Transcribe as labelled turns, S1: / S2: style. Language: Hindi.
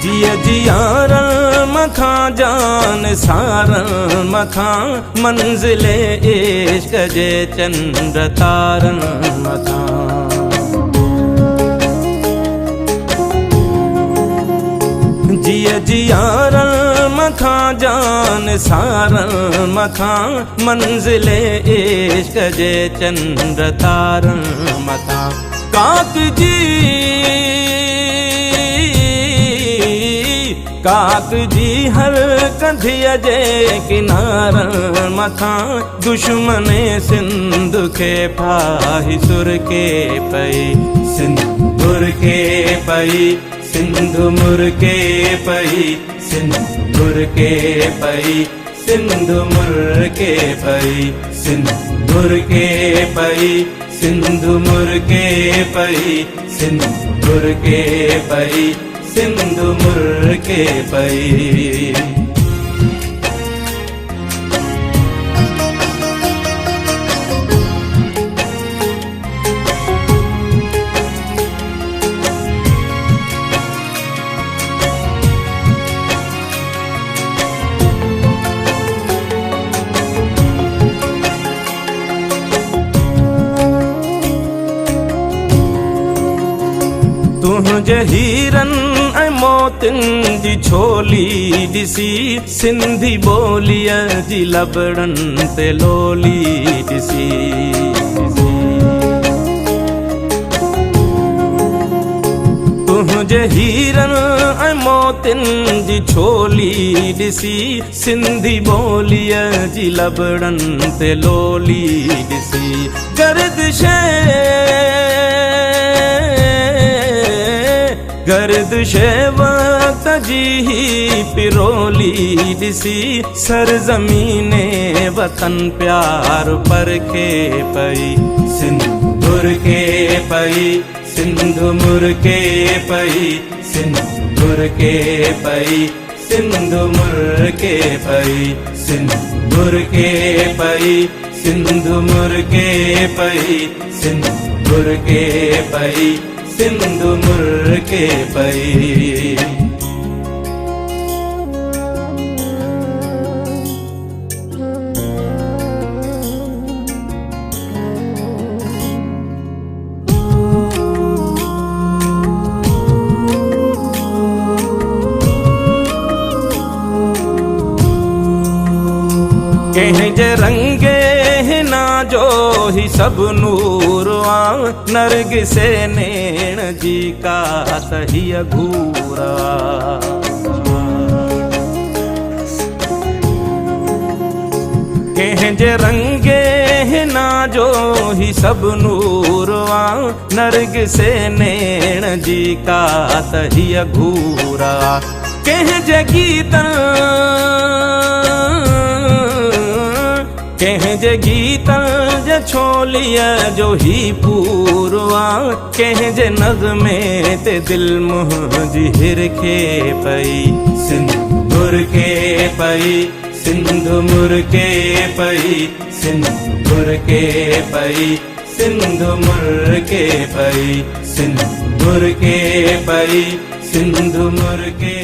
S1: जिया जियारन मखा जान सारन मखा मंजिले इश्क जे चंद्र तारन मखा। जिया जियारन मखा जान सारन मखा मंजिले इश्क जे चंद्र तारन मखा। काक जी हर कंधिया जे किनारन मथा दुश्मने सिंध के फाही सुर के पई सिंधुर के पई सिंधु मुर के पई सिंधुर के पई सिंधु मुर के पई सिंधुर के पई सिंधु मुर के पई सिंधुर के पई सिंधु मुर के पई। तुझे हीरन ऐं मोतिन जी छोली ॾिसी सिंधी ॿोलीअ जी लबड़न ते लोली ॾिसी। तुझे हीरन ऐं मोतिन जी छोली ॾिसी सिंधी ॿोलीअ जी लबड़न ते लोली ॾिसी। गर्दिशे वक्त जी ही पिरोली ॾिसी सरज़मीने वतन प्यार पर के पई सिंधुर के पई सिंधु मुर के पई सिंधुर के पई सिंधु मुर के पई सिंधुर के पई सिंधु मुर के पई सिंधुर के पई सिंधु मुर के पई। कहीं जे रंगे हिना जो ही सब नूर आ नरगिसे नैण जी का तहिया घूरा। कहीं जे रंगे हिना जो ही सब नूर आ नरगिसे नैण जी का तहिया घूरा। कहीं जे गीतन कहीं जे गीतन जे छोलिया जो ही पूरवा कहीं जे नग़्मे ते दिल मुंहिंजी हिरखे पई सिंधुर के पई सिंधु मुर के पई सिंधुर के पई सिंधु मुर के पई सिंधुर के पई सिंधु मुर के